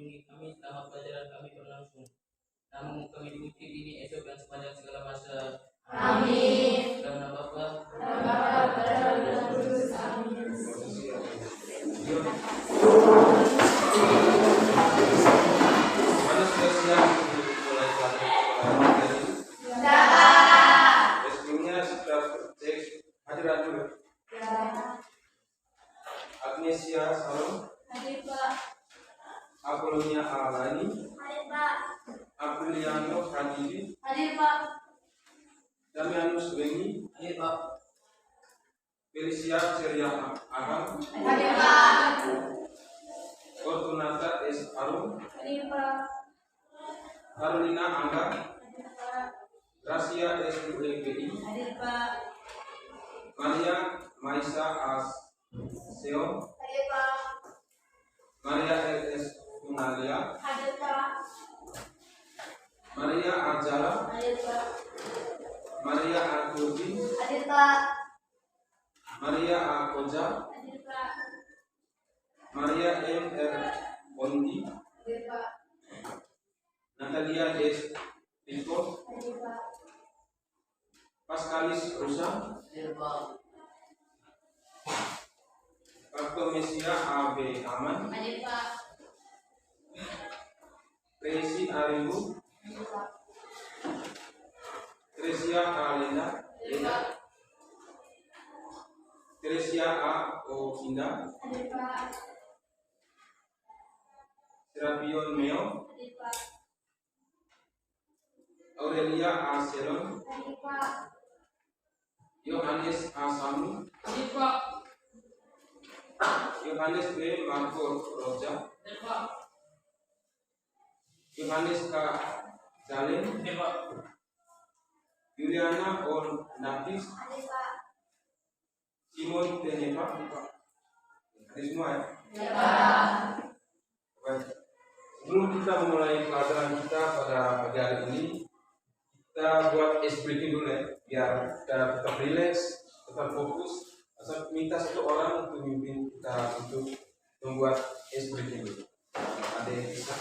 melindungi kami selama pelajaran kami berlangsung. Namun kami diuji ini esok dan sepanjang segala masa. Amin. Dalam nama Bapa, dan Roh Kudus. Amin. Mana sudah siap untuk mulai pelajaran hari ini? Sebelumnya sudah cek hadiran dulu. Agnesia Salom. Hadir Pak. Apolonia Alani. Hadir Pak. Apuliano Hadiri. Hadir Pak. Damianus Wengi. Hadir Pak. Felicia Ceria Aham. Hadir Pak. Fortunata S. Arum. Hadir Pak. Carolina Angga. Hadir Pak. Gracia S. UEPI. Hadir Pak. Maria Maisa As Seo. Hadir Pak. Maria LS Kunalia. Hadir Pak. Maria Ajala. Hadir Pak. Maria Alkurdi. Hadir Pak. Maria Akoja. Hadir Pak. Maria M.R. Bondi. Hadir Pak. Natalia S. Pilko. Hadir Pak. Pascalis Rusa. Hadir Pak. Mesia A.B. Aman. Hadir Pak. Tracy Aribu. Hadir Pak. Tresia Alena. Hadir Pak. Tresia A. Okinda. Hadir Pak. Serapion Meo. Hadir Pak. Aurelia A. Selon. Hadir Pak. Yohanes A. Samu. Hadir Pak. Yohanes B. Marco Roja. Hadir Pak. Yohanes K. Zalem. Hadir Pak. Juliana On Nafis. Hadir Pak. Simon Tenepa. Ada semua ya? Hadir Pak. Baik. Sebelum kita memulai pelajaran kita pada pagi hari ini, kita buat ice breaking dulu ya, biar kita tetap relax, tetap fokus. Asal minta satu orang untuk memimpin kita untuk membuat ice breaking dulu. Ada yang bisa?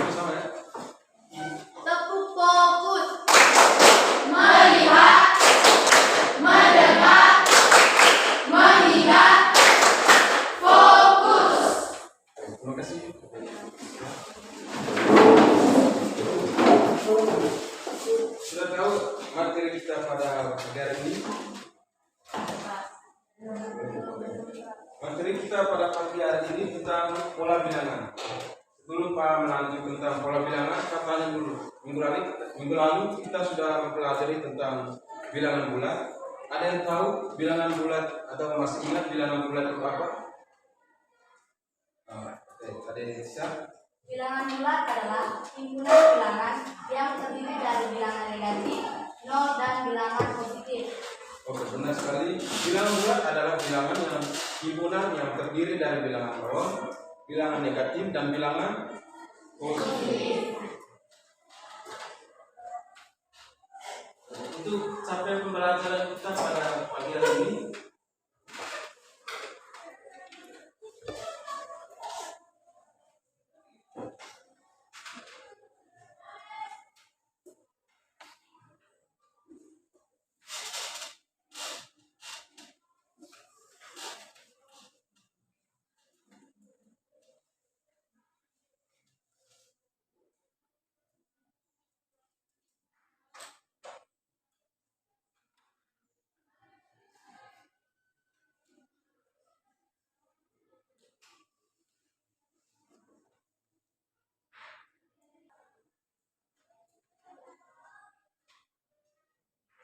Sama ya? Tepuk fokus. Melihat. Mendengar. Mengingat. Fokus. Terima kasih. Sudah tahu materi kita pada pagi hari ini? Materi kita pada pagi hari ini tentang pola bilangan. Sebelum Pak melanjut tentang pola bilangan, kita tanya dulu. Minggu lalu kita sudah mempelajari tentang bilangan bulat. Ada yang tahu bilangan bulat atau masih ingat bilangan bulat itu apa? Ada yang bisa? Bilangan bulat adalah himpunan bilangan yang terdiri dari bilangan negatif, nol, dan bilangan positif. Oke, benar sekali. Bilangan bulat adalah bilangan yang himpunan yang terdiri dari bilangan nol, bilangan negatif, dan bilangan positif. Untuk sampai pembelajaran kita pada pagi hari ini,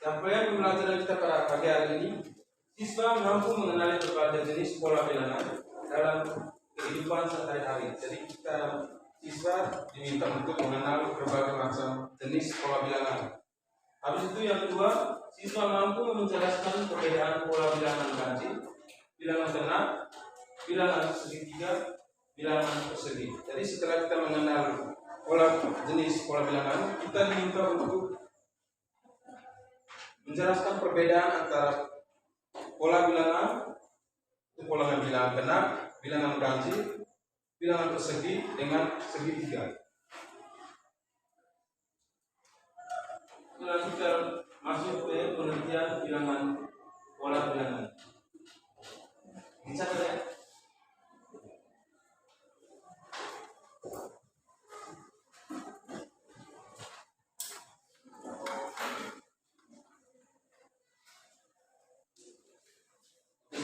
capaian pembelajaran kita pada pagi hari ini, siswa mampu mengenali berbagai jenis pola bilangan dalam kehidupan sehari-hari. Jadi siswa diminta untuk mengenal berbagai macam jenis pola bilangan. Habis itu yang kedua, siswa mampu menjelaskan perbedaan pola bilangan ganjil, bilangan genap, bilangan segitiga, bilangan persegi. Jadi setelah kita mengenal jenis pola bilangan, kita diminta untuk menjelaskan perbedaan antara pola bilangan itu pola bilangan genap, bilangan ganjil, bilangan persegi dengan segitiga. Setelah kita masuk ke pengertian bilangan pola bilangan. Dicatat ya.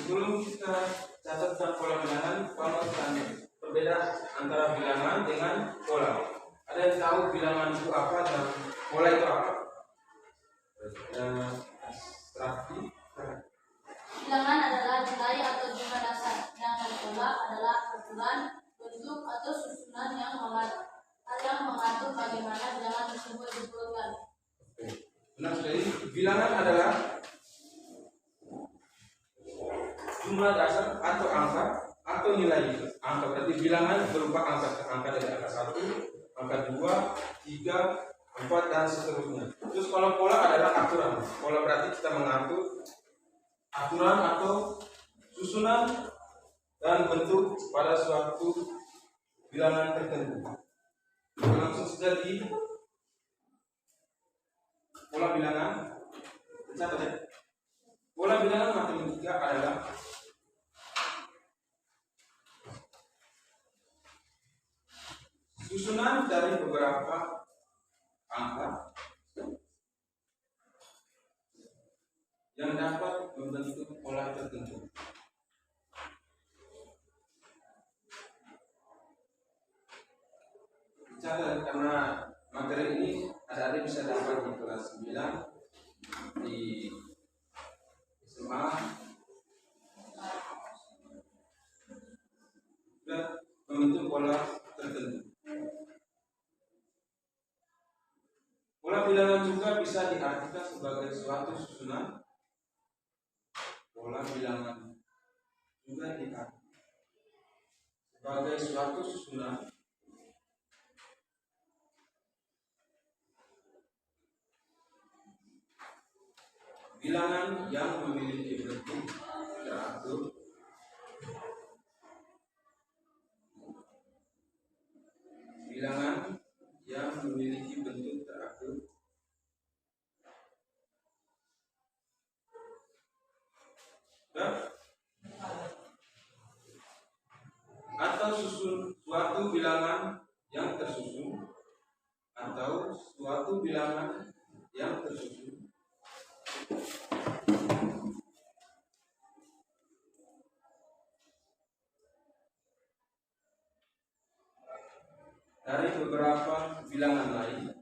Sebelum kita catatkan pola bilangan, kalau tanya perbedaan antara bilangan dengan pola. Ada yang tahu bilangan itu apa dan pola itu apa? Strategi. Bilangan adalah nilai atau jumlah dasar, sedangkan pola adalah ukuran, bentuk atau susunan yang mengatur bagaimana bilangan tersebut diurutkan. Benar sekali. Bilangan adalah jumlah dasar atau angka atau nilai angka. Berarti bilangan berupa angka dari angka 1, angka 2, 3, 4 dan seterusnya. Terus kalau pola adalah aturan. Pola berarti kita mengatur aturan atau susunan dan bentuk pada suatu bilangan tertentu. Langsung saja di pola bilangan. Catat ya. Pola bilangan matematika adalah susunan dari beberapa angka yang dapat membentuk pola tertentu. Catat karena materi ini ada bisa dapat di kelas 9 di SMA dan membentuk pola tertentu. Pola bilangan juga bisa diartikan sebagai suatu susunan. Pola bilangan juga diartikan sebagai suatu susunan bilangan yang memiliki bentuk teratur, bilangan yang memiliki bentuk teratur atau suatu bilangan yang tersusun atau suatu bilangan yang tersusun dari beberapa bilangan lain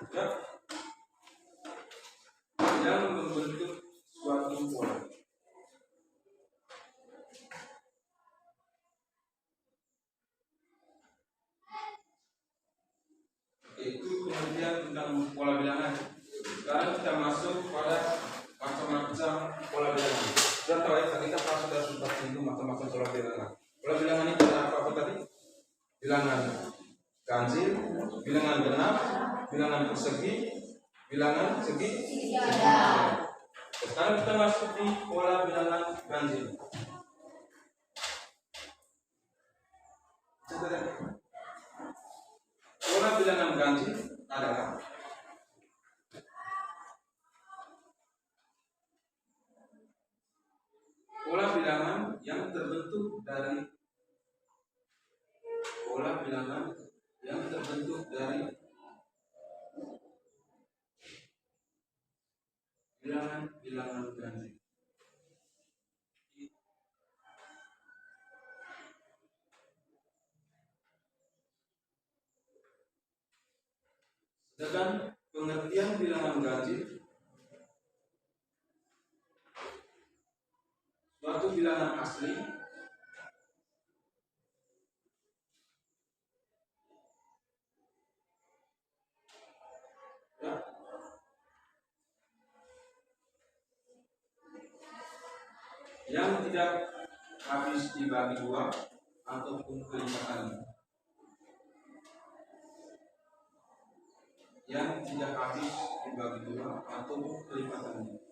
ya, yang membentuk suatu pola. Itu pengertian tentang pola bilangan. Sekarang kita masuk pada macam-macam pola bilangan. Sudah tahu ya, kita sudah sempat singgung macam-macam pola bilangan. Pola bilangan itu ada apa tadi? Bilangan ganjil, bilangan genap, bilangan persegi, bilangan segitiga. Sekarang kita masuk di pola bilangan ganjil. Pola bilangan ganjil adalah pola bilangan yang terbentuk dari bilangan ganjil. Sedangkan pengertian bilangan ganjil suatu bilangan asli ya, yang tidak habis dibagi dua ataupun kelima kali. yang tidak habis dibagi dua atau kelipatannya.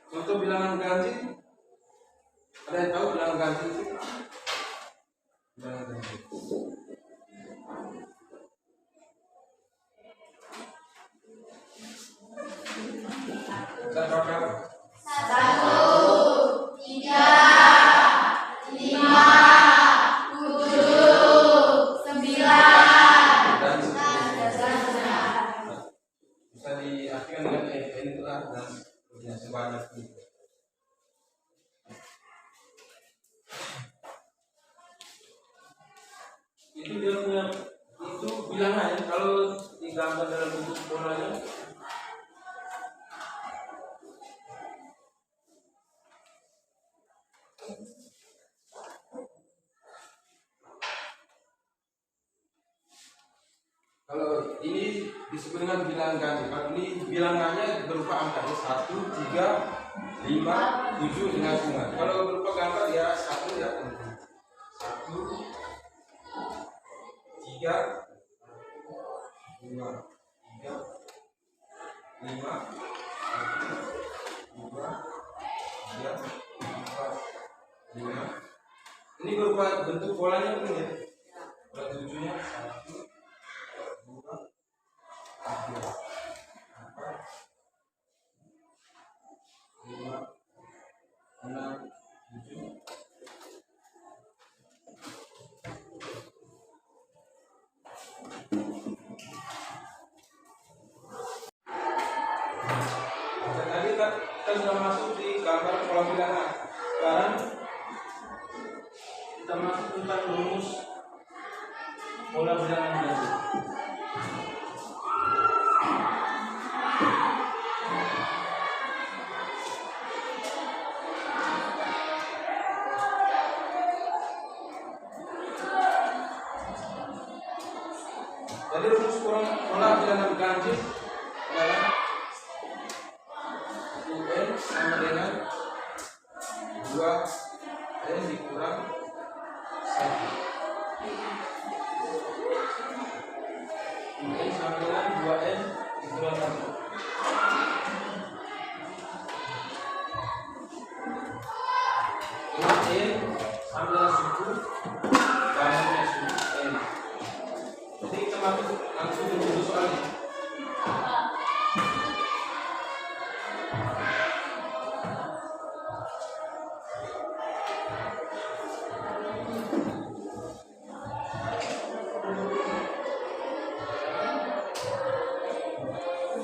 Untuk bilangan ganjil, ada yang tahu bilangan ganjil itu? Bilangan ganjil. Berapa? 1, 3, 5, 7, 9. Dan bisa diartikan dengan FN itu lah dan punya sebanyak itu. Itu dia punya itu bilangannya kalau digambar dalam bentuk polanya. Kalau ini disebut dengan bilangan ganjil. Kalau ini bilangannya berupa angka 1, 3, 5, 7 dengan bunga. Kalau berupa gambar ya 1 ya 1, 3, 2, 3, 5, 1, 2, 3, 4, 5. Ini berupa bentuk polanya pun ya. Kalau 7-nya 1, 2, 3, 4, 5, 6, 7. Tadi kita sudah masuk di gambar pola bilangan. Sekarang kita masuk tentang rumus pola bilangan ganjil. Jadi rumus pola bilangan ganjil adalah UN sama dengan 2N dikurang 1. UN sama dengan 2N dikurang 1. N sama dengan suku banyaknya suku N. Jadi kita masuk langsung ke rumus soalnya.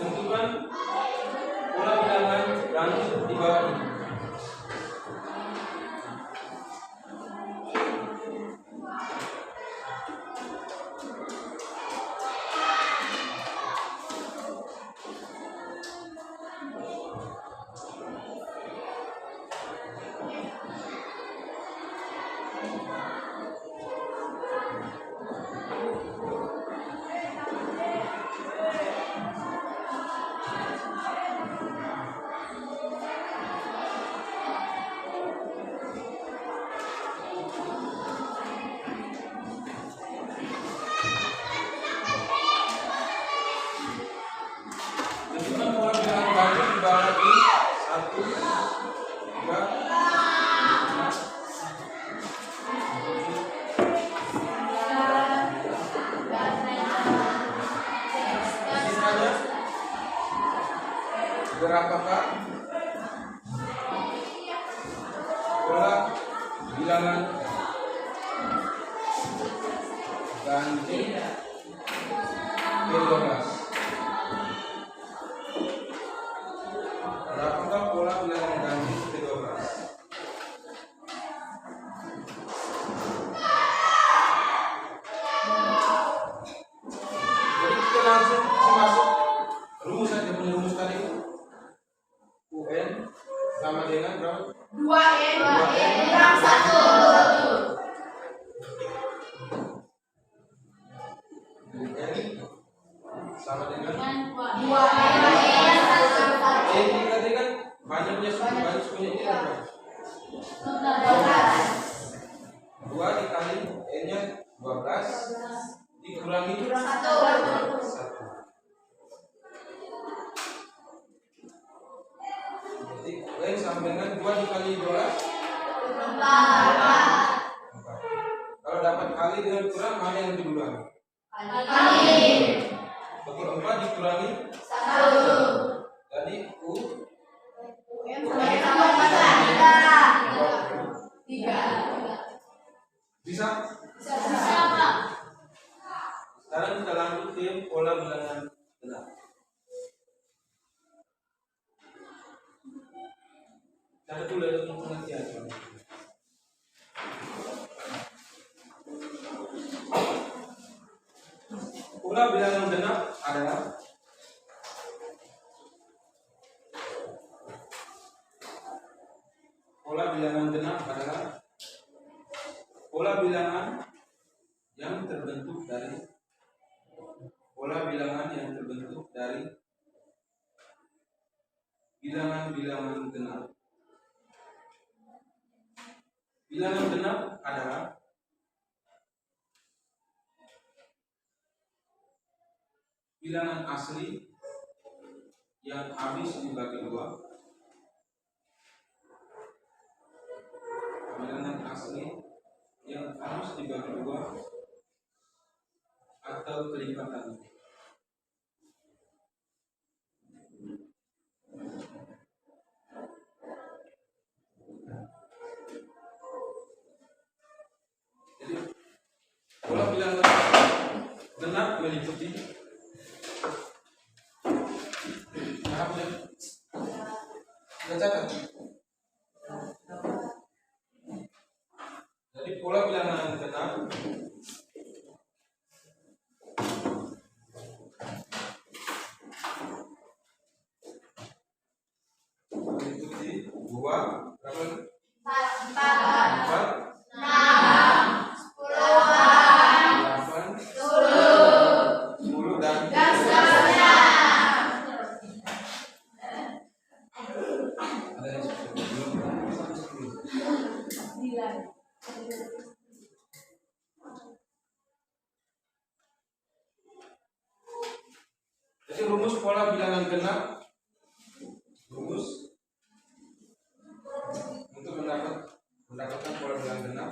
Tentukan pola bilangan ganjil di bawah ini. Tentukan pola bilangan ganjil di bawah ini 1, 3, 5, 7. Berapakah pola bilangan ganjil ke-12? Berapakah pola bilangan ganjil ke-12? Jadi kita langsung masuk rumus saja, punya rumus tadi. UN sama dengan berapa? 2N kurang 1. UN sama dengan ini tadi kan banyaknya suku, banyak sukunya ini berapa? 2 dikali N nya 12 dikurangi Satu. 1. Berarti UN sama dengan 2 dikali 12 Empat. 4. Kalau dapat kali dengan kurang, mana yang lebih duluan? Kali. 24 dikurangi Satu. tadi U Tiga. bisa. Bisa, Pak. Sekarang kita lanjut ke pola bilangan genap. Cara dulu ada pengertian. Pola bilangan genap adalah pola bilangan genap adalah pola bilangan yang terbentuk dari bilangan-bilangan genap. Bilangan genap adalah bilangan asli yang habis dibagi 2. Bilangan asli yang habis dibagi 2 atau kelipatan. Jadi pola bilangan genap meliputi catat. Jadi pola bilangan genap meliputi 2 berapa? 4, 8, 10 dan ada yang 10 belum sampai 10. Jadi rumus pola bilangan genap, rumus untuk mendapatkan pola bilangan genap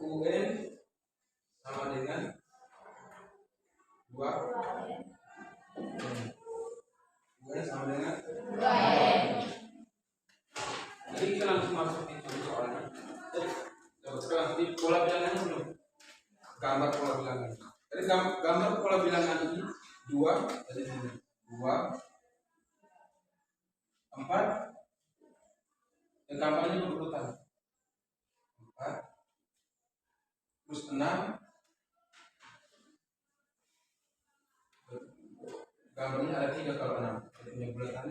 UN sama dengan 2 UN sama dengan 2. Jadi kita langsung masuk ke soalnya. Jadi sekarang di pola bilangannya belum gambar pola bilangan. Jadi gambar pola bilangan ini 2 dari sini 2 4 dan gambarnya berurutan 4 terus 6 gambarnya ada 3 kalau 6 jadi punya bulatan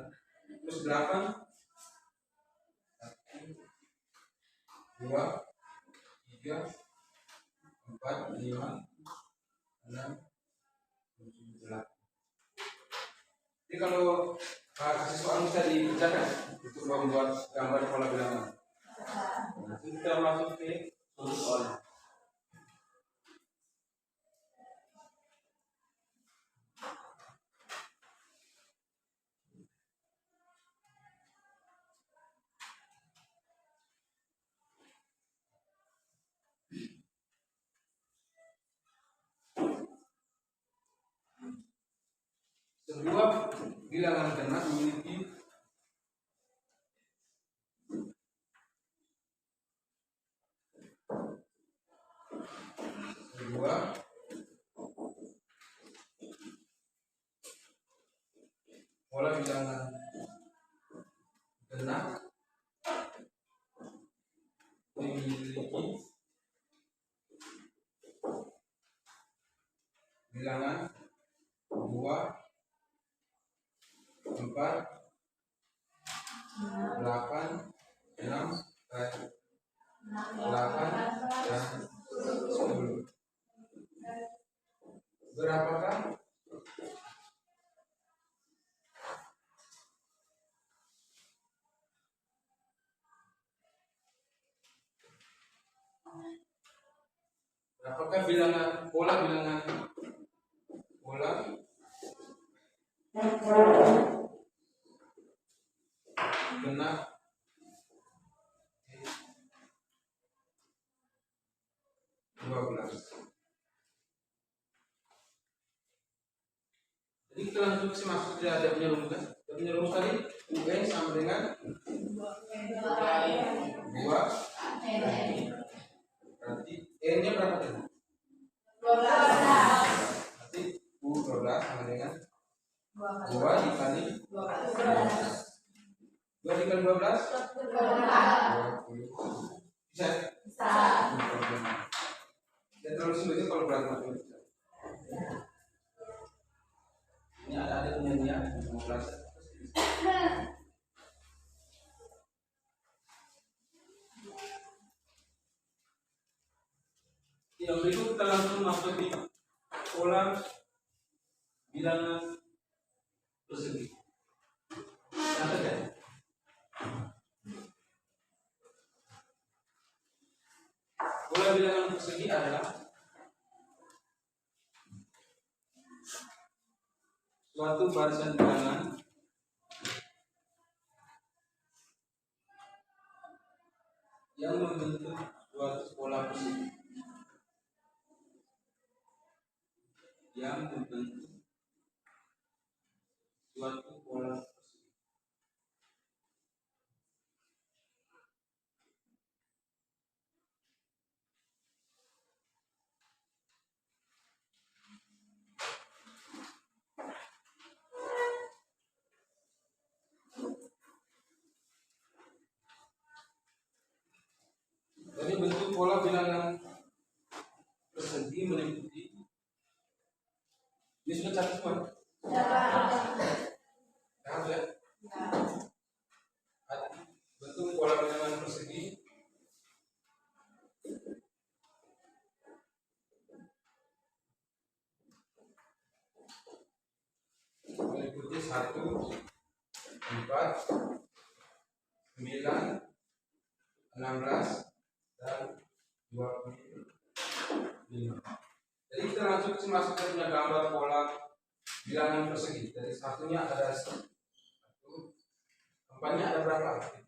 terus 8 1 2 3 4 5 6 7 8. Jadi kalau kasih soal bisa dikerjakan untuk membuat gambar pola bilangan. Nanti kita masuk ke soalnya. Sebuah bilangan genap memiliki sebuah pola bilangan genap memiliki bilangan 2 4 8 6 8 dan 10. Berapakah Apakah pola bilangan genap 12? Jadi kita langsung sih masuk tidak ada punya rumus kan? Kita punya rumus tadi UN sama dengan 2. Berarti N nya berapa tadi? 12. Berarti U12 sama dengan 2 dikali 2 dikali 12 20. Bisa? Dan terlalu sulit kalau berat matematika. Ini ada punya 15. Yang berikut kita langsung masuk di pola bilangan persegi. Catat ya. Pola bilangan persegi adalah suatu barisan bilangan yang membentuk suatu pola persegi. Yang membentuk suatu pola persegi. Jadi bentuk pola bilangan persegi meliputi ini sudah catat semua? Catat ya? Bentuk pola bilangan persegi meliputi 1, 4, 9, 16, dan 25. Jadi kita langsung masuk ke punya gambar pola bilangan persegi. Jadi satunya ada 1, tempatnya ada berapa? 1,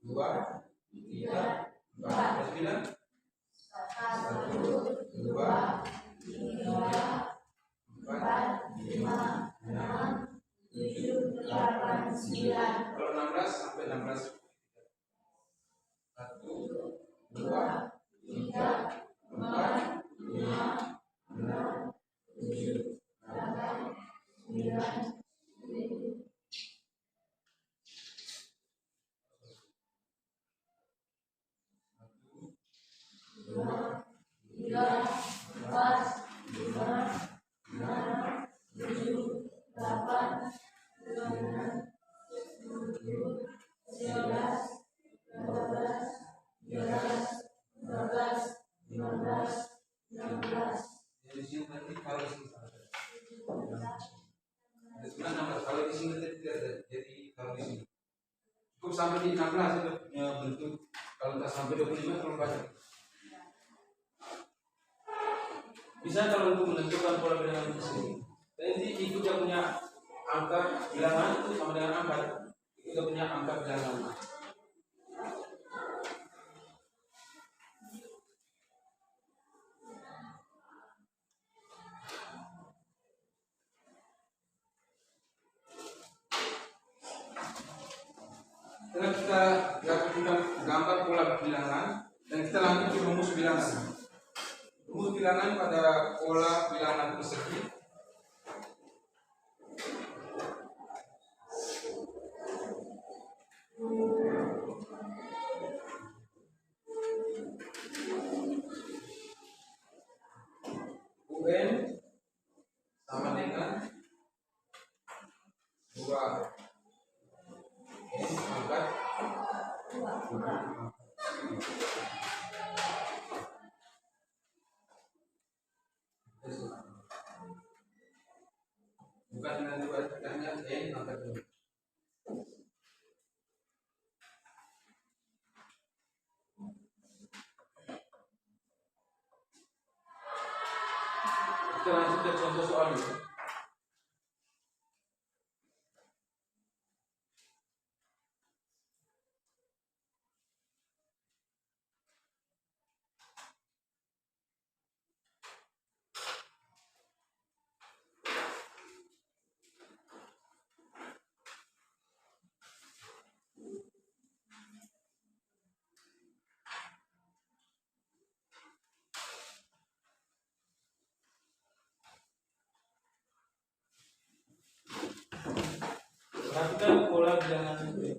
2, 3, 4. 9? 1, 2, 3, 4, 5, 6, 7, 8, 9. Kalau 16 sampai 16. 1, 2, 3, 4, 5, 6, 7, 8, 9. 2, 3, 4, 5, 6, 7, 8, 9, 10, 11, 12, 13, 14, 15, 16. Jadi sini nanti kalau di sini ada. Ada 16. Kalau di sini tidak ada. Jadi kalau di sini cukup sampai di 16 itu bentuk. Kalau tak sampai 25 terlalu banyak. Bisa kalau untuk menentukan pola bilangan persegi, nanti ikut yang punya angka bilangan itu sama dengan angka, kita punya angka bilangan. Setelah kita lakukan gambar pola bilangan dan kita lanjut ke rumus bilangan. Rumus bilangan pada pola bilangan persegi UN sama dengan 2 N pangkat 2. Bukan dengan 2 tekannya N pangkat 2. Perhatikan pola bilangan itu.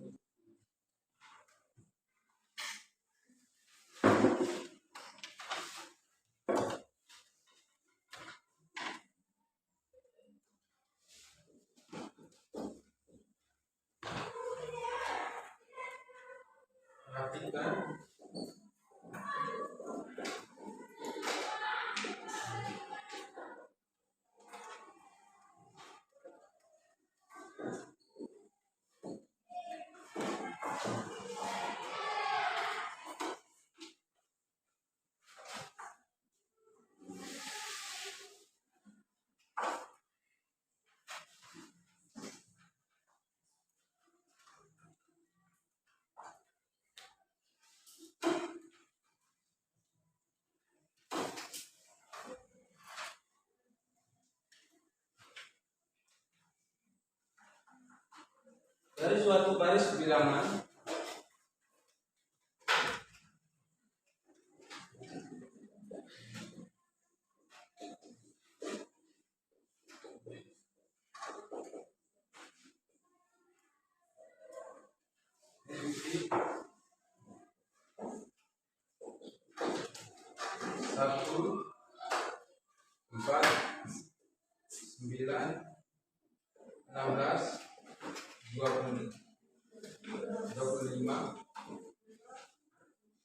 Perhatikan dari suatu baris bilangan satu, 4, 9, 16, 20, 25,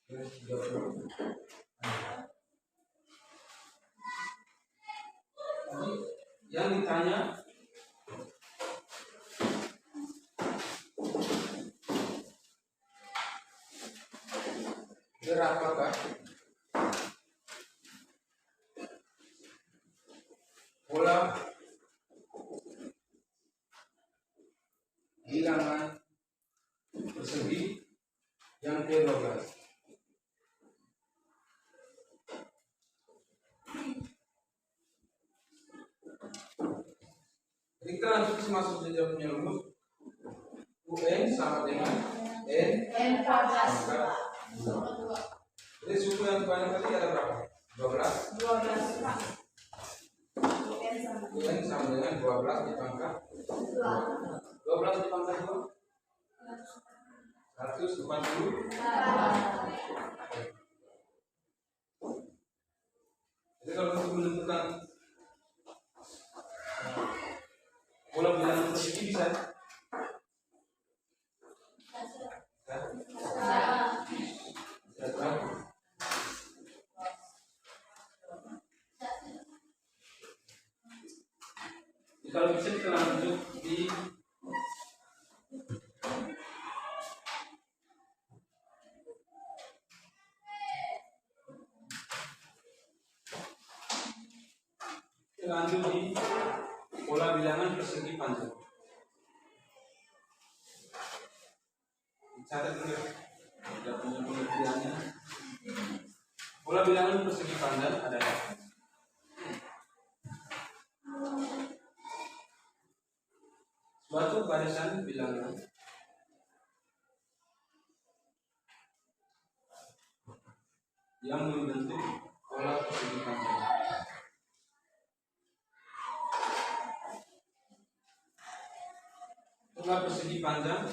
dan 30. Yang ditanya berapakah pola bilangan persegi yang ke-12. Jadi kita langsung masuk saja punya rumus. UN sama dengan N pangkat 2. Jadi suku yang banyak tadi ada berapa? 12. UN sama dengan 12 dipangkat 2. 12 dipangkat 2 140. Jadi kalau untuk menentukan pola bilangan persegi bisa kalau bisa kita lanjut di pola bilangan persegi panjang. Catat dulu, sudah punya pengertiannya. Pola bilangan persegi panjang adalah suatu barisan bilangan yang membentuk pola persegi panjang. Pola persegi panjang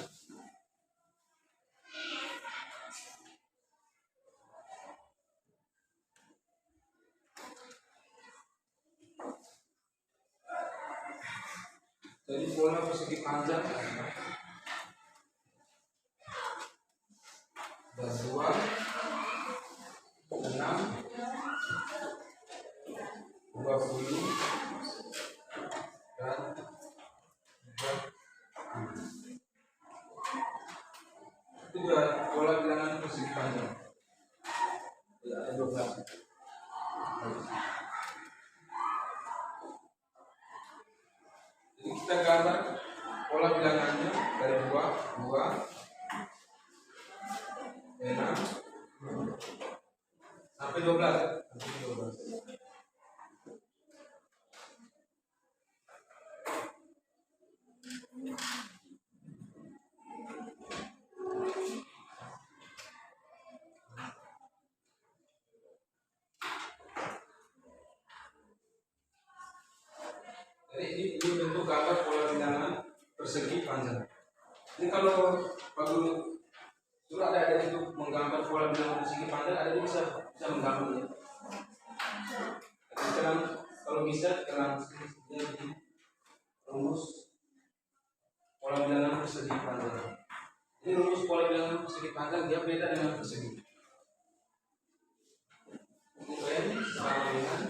dari pola persegi panjang dan 2, 6, 20, dan 30. Itu juga pola bilangan persegi panjang. Tidak ada 12. Jadi kita gambar pola bilangannya dari 2, 6 sampai 12. Jadi ini bentuk gambar pola bilangan persegi panjang. Ini kalau surat ada itu menggambar pola bilangan persegi panjang, ada bisa menggambarnya. Jadi sekarang kalau bisa sekarang jadi rumus pola bilangan persegi panjang. Ini rumus pola bilangan persegi panjang dia beda dengan persegi. N sama dengan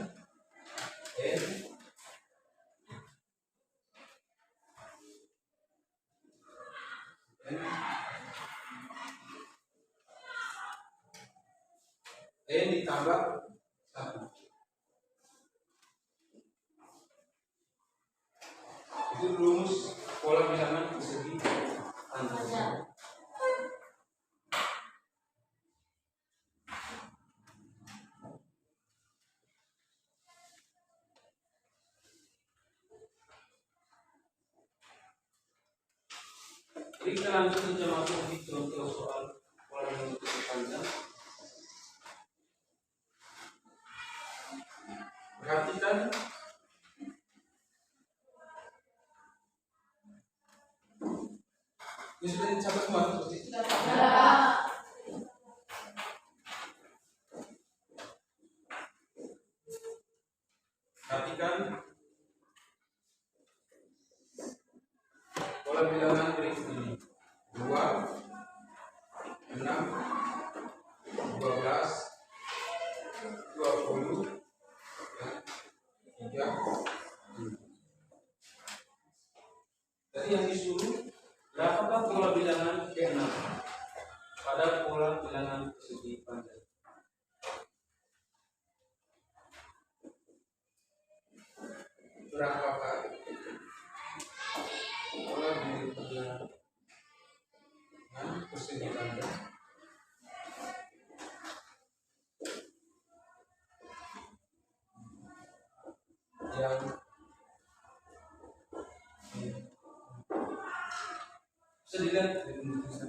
N ditambah 1. Itu rumus pola bilangan persegi panjang. Jadi kita langsung saja masuk di contoh soal pola bilangan persegi panjang. Perhatikan ini sudah dicatat semua seperti itu. Perhatikan pola bilangan berikut ini 2, 6, 12, 20, 3. Jadi yang disuruh dapatkan pola bilangan ke-6 pada pola bilangan persegi panjang. Berapakah pola bilangan persegi panjang? Yang bisa dilihat bisa.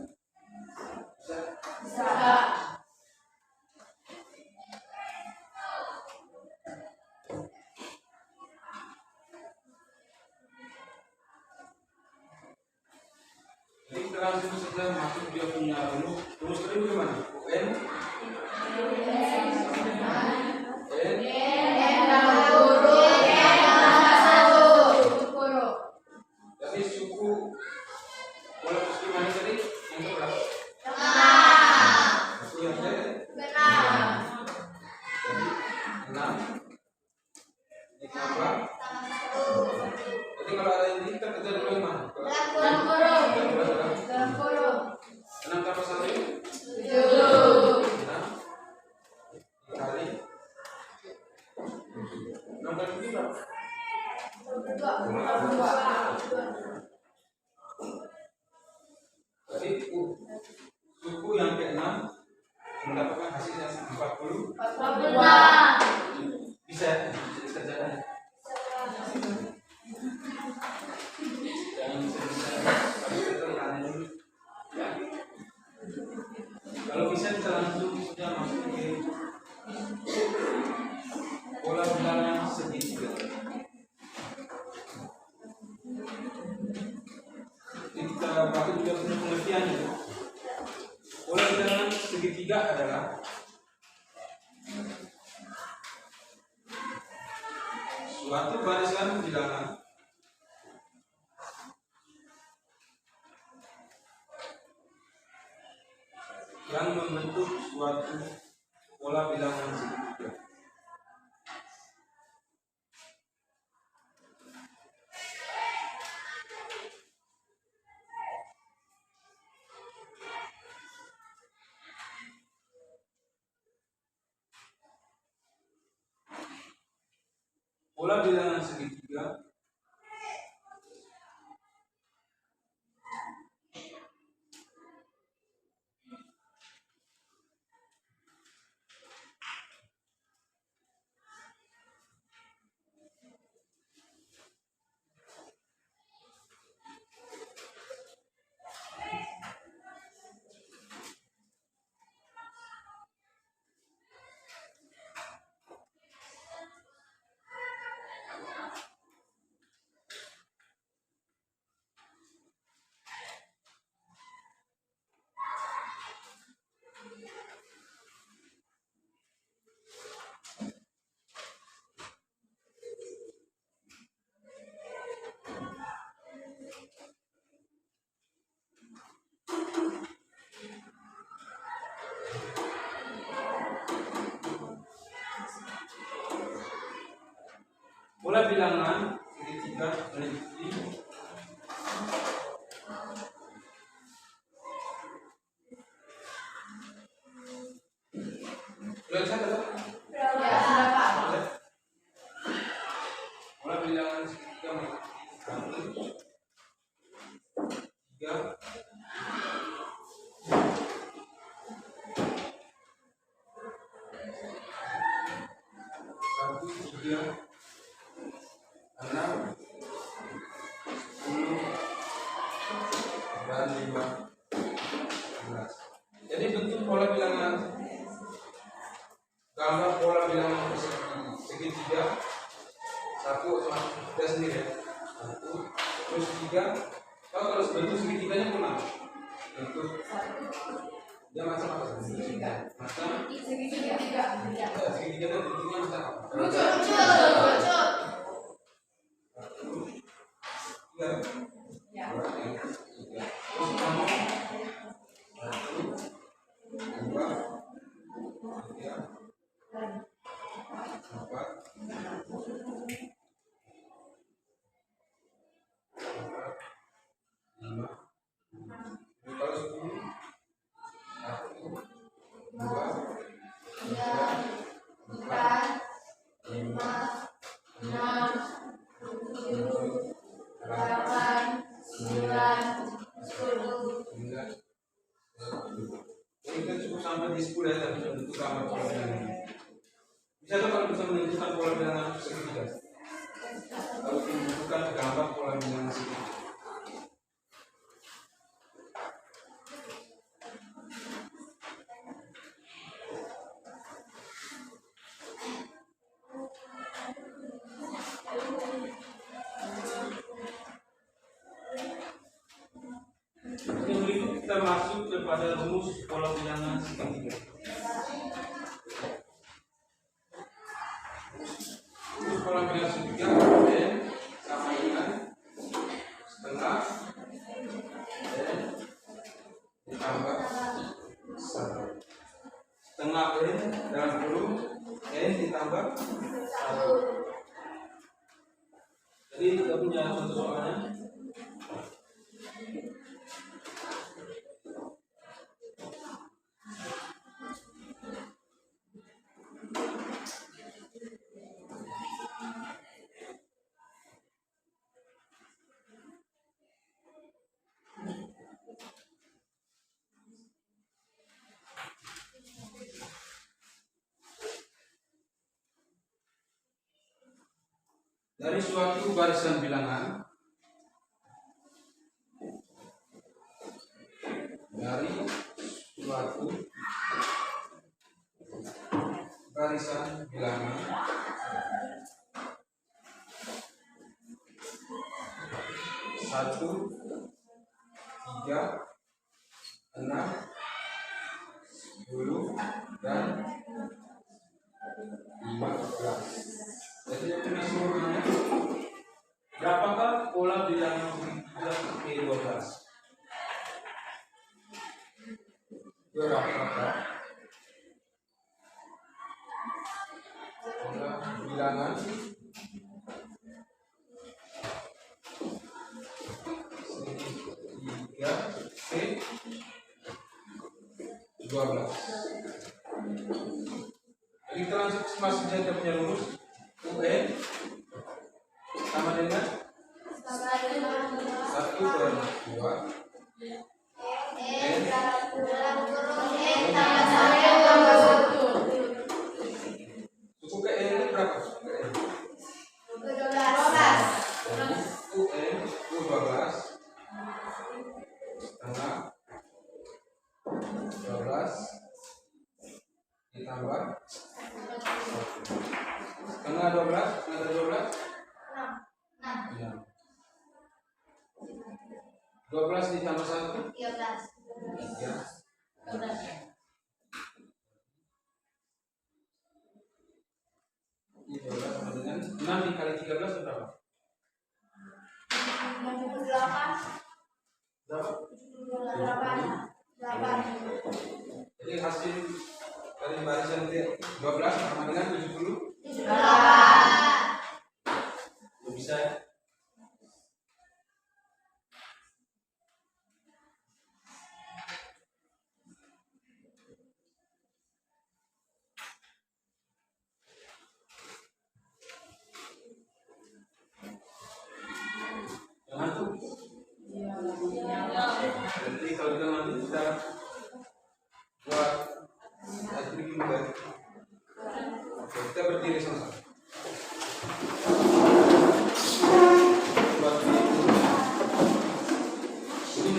Jadi kita langsung saja masuk dia punya rumus tadi bagaimana? UN jadi suku pola persegi panjang tadi yang berapa? Suku yang tadi jadi 6 ditambah. Jadi kalau ada ini kita kerja dulu yang mana? 6 tambah 1 6 dikali 6 kali 7 berapa? 2. Jadi suku yang ke-6 mendapatkan hasilnya 40. Bisa dikerjakan. Jangan bisa ya. Kalau bisa kita langsung sudah masuk ke pola bilangan segitiga. Jadi kita baca juga punya pengertiannya. Pola bilangan segitiga adalah suatu barisan bilangan yang membentuk suatu pola bilangan segitiga. Pola bilangan segitiga bilangan segitiga meliputi sudah bisa tidak? Pola bilangan segitiga meliputi 1, 3, 6, 10, dan 15. Jadi bentuk pola bilangan, gambar pola bilangan segitiga, 1 sama kita sendiri ya, 1 terus 3. Kalau bentuk segitiganya mana? Bentuk dia macam apa? Segitiga. Macam segitiga dan bentuknya macam apa? Lucu. Ya. Terus kamu 1, 2, 3, 4, 5. Kalau 10, 1, 2, 3, 4, 5, 6, 7, 8, 9, 10. Ini kan cukup sampai di 10 ya, tapi bentuk gambar pola bilangan. Bisa tuh kalau bisa menentukan pola bilangan segitiga. Kalau menentukan gambar pola bilangan segitiga. Kita masuk kepada rumus pola bilangan segitiga. Rumus pola bilangan segitiga n sama dengan setengah n ditambah 1. Setengah n dalam kurung n ditambah 1. Jadi kita punya contoh soalnya. Dari suatu barisan bilangan, barisan bilangan satu, 3, 6, 10, dan 15. Jadi yang punya seluruhnya berapakah pola bilangan ke-12? Berapakah pola bilangan segitiga ke-12? Jadi kita langsung masuk saja punya rumus. UN sama dengan 1/2 N suku ke N itu berapa? Suku ke N 12. UN U12 setengah 12 ditambah setengah 12 dari 12 6. 12 ditambah 1 13. Ini 12 sama dengan 6 dikali 13 berapa? 8. Jadi hasil dari barisan 12 sama dengan 70.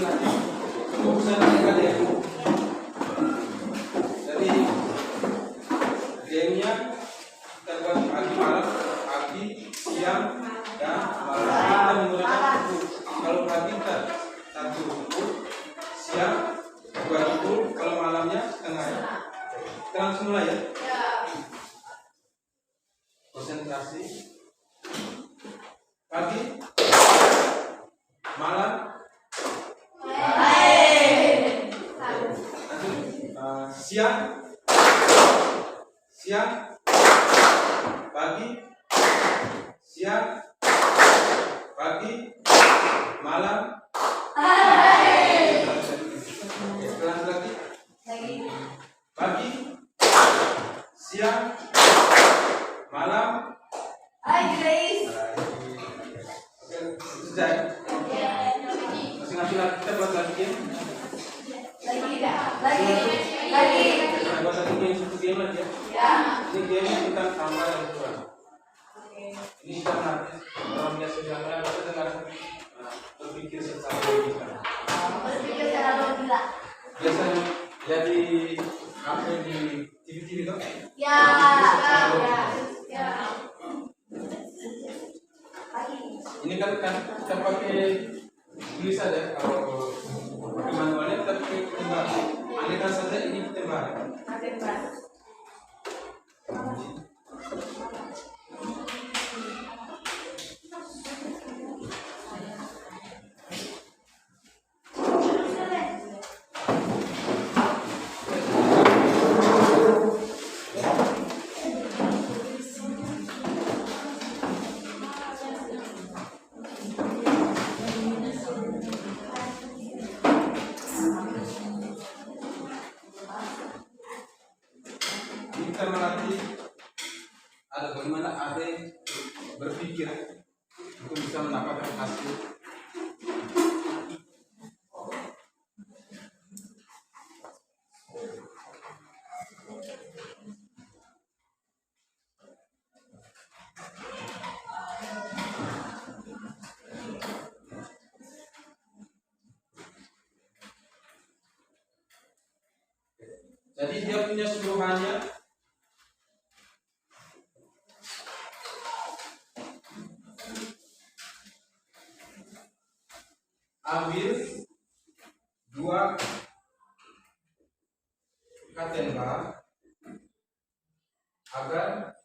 laki-laki. Fokusnya adik-adik ya. Jadi gamenya kita buat pagi malam, pagi, siang, dan malam. Kita menggunakan buku. Kalau pagi kita 1 buku, siang 2 buku, kalau malamnya setengah. Kita langsung mulai ya. Konsentrasi. Pagi, malam, siang, pagi, siang, pagi, malam. Setelah lagi. Pagi, siang, malam. Sudah. Masing-masing kita buat lagi game. Kita buat satu game aja. Ini game tentang tambah dan kurang. Ini sudah nanti orang biasa sudah dengar berpikir secara logika. Biasanya jadi apa di TV itu? Ini kan kita pakai tulis saja. Kalau pakai manualnya kita pakai tembak. Andaikan saja ini tembak. Kita melatih ada bagaimana ada berpikir untuk bisa mendapatkan hasil. Jadi dia punya suruhannya. Ambil 2 katenba agar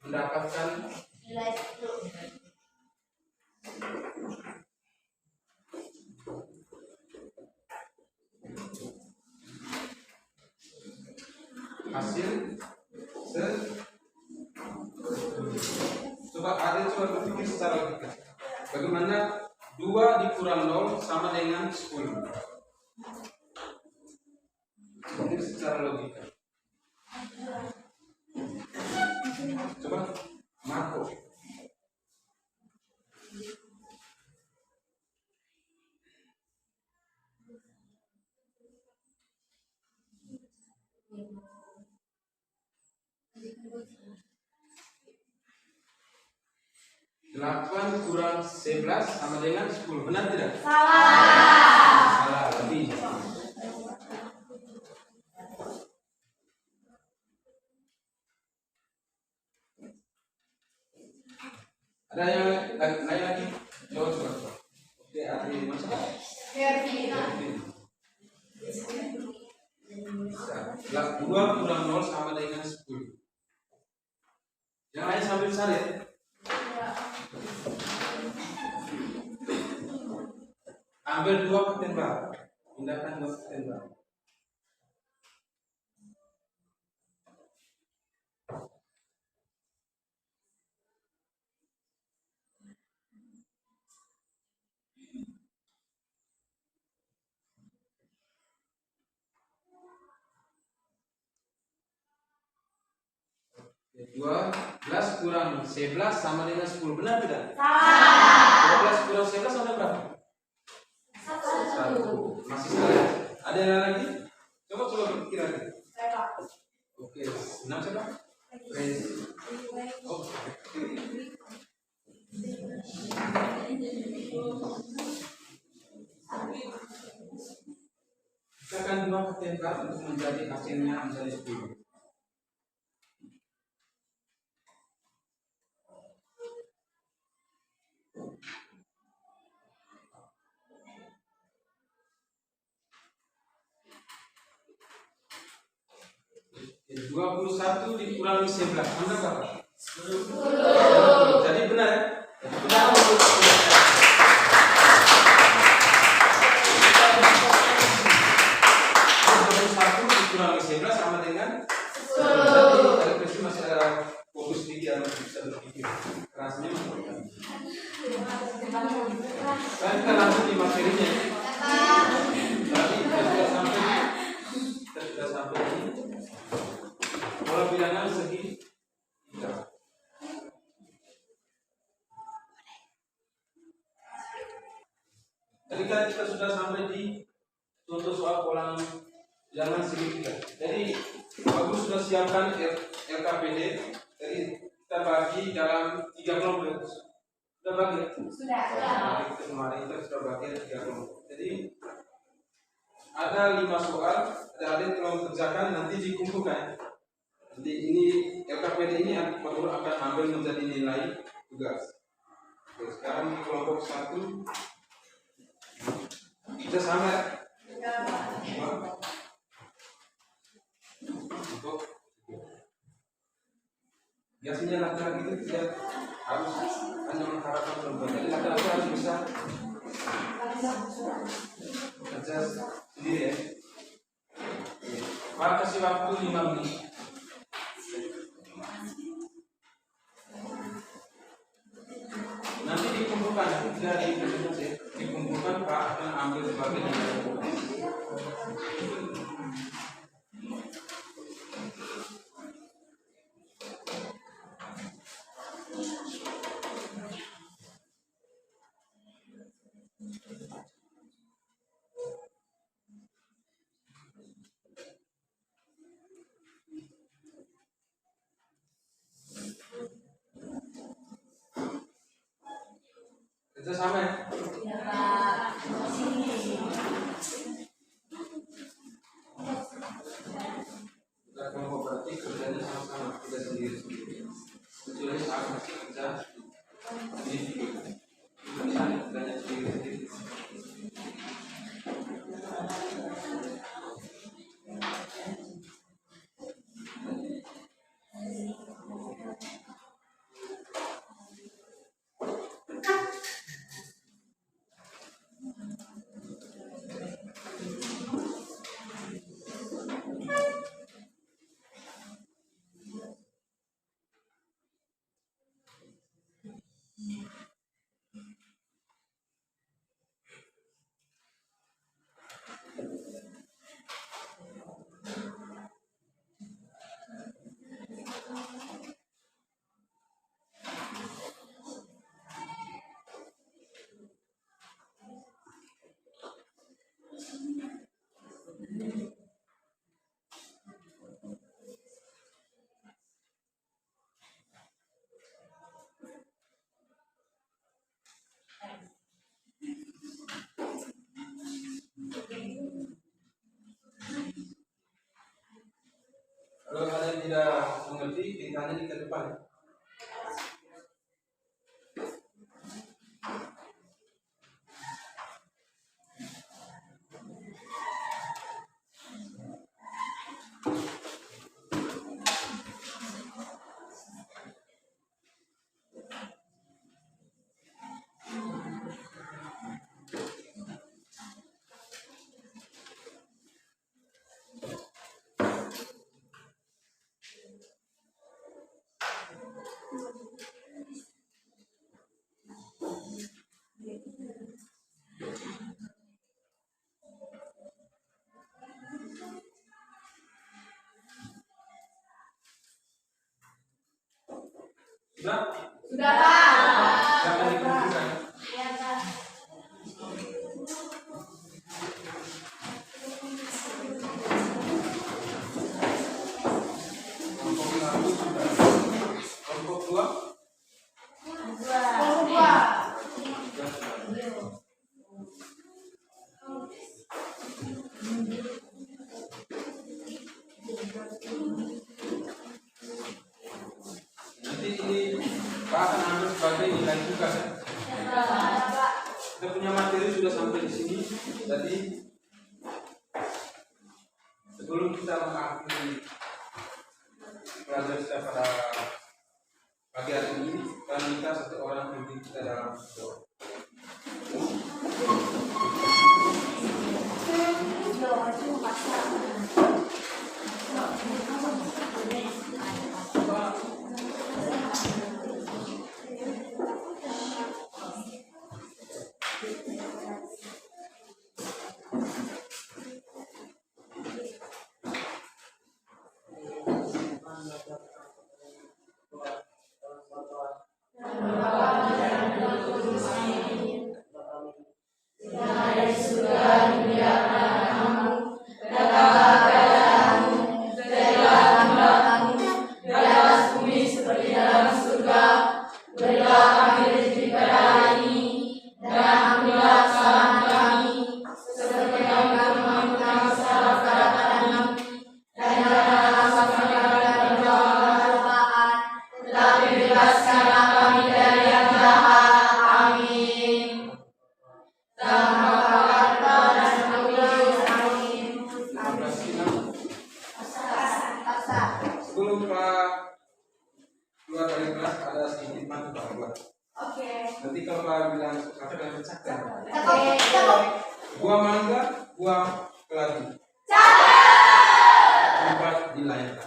mendapatkan Nilai 10. hasil coba berpikir secara logika. Bagaimana 2 dikurang 0 sama dengan 10? Berpikir secara logika. Coba Marco. Delapan kurang 11 sama dengan 10. Benar tidak? Salah. Lebih. Ada yang lain lagi? Coba. Oke, ada yang masuk? Bisa. 2 kurang 0 sama dengan 10. Yang lain sambil cari. Ambil 2 ketembak, pindahkan 2 ketembak. Dua 12 kurang 11 sama dengan 10. Benar tidak? 12 kurang 11 sama dengan berapa? 1. Masih salah. Ada yang lagi? Coba berpikir lagi. Oke, 6 siapa? Oh. 5 ketengkar untuk menjadi hasilnya menjadi 10. Jadi 21 dikurangi 11, Anda berapa? 10. Jadi benar ya? Jadi benar. 21 dikurangi 11 sama dengan 10. Jadi pasti masih ada fokus sedikit, harus bisa berpikir. Kerasnya masuk. Kan kita langsung di materinya. Tadi kita sudah sampai ini. Pola bilangan segi 3. Tadi kan kita sudah sampai di contoh soal pola bilangan segi 3. Jadi Bagus sudah siapkan LKPD. Jadi kita bagi dalam 3 kelompok. Sudah bagi? Sudah. Kemarin kita sudah bagi 3 kelompok. Jadi ada 5 soal, ada adik tolong kerjakan, nanti dikumpulkan. Jadi ini LKPD ini Bagus akan ambil menjadi nilai tugas. Oke, sekarang di kelompok 1 kita sama ya? Untuk biasanya laki-laki itu tidak harus hanya mengharapkan perempuan, jadi laki-laki harus bisa kerja sendiri ya. Maka kasih waktu 5 menit. Nanti dikumpulkan, tidak dikumpulkan Pak akan ambil sebagai nilai. Kerja sama ya? Ya Pak. Kita kelompok berarti kerjanya sama-sama, tidak sendiri-sendiri. Kecuali saat masih kerja individu. Misalnya kerjanya sendiri-sendiri. Kalau kalian tidak mengerti, ditanya di ke depan. Sudah? Sudah Pak. Jangan dikumpulkan. Ya Pak. Kelompok 1 sudah. Kelompok 2 juga sudah. punya materi sudah sampai di sini. Jadi sebelum kita mengakhiri pelajaran kita pada pagi hari ini, kami minta satu orang pimpin kita dalam doa. Sebelum Pak keluar dari kelas ada sedikit mantu Pak buat. Oke. Nanti kalau Pak bilang kakak dan pecahkan. Cakep. Buah mangga, buah keladi. Empat dilayangkan.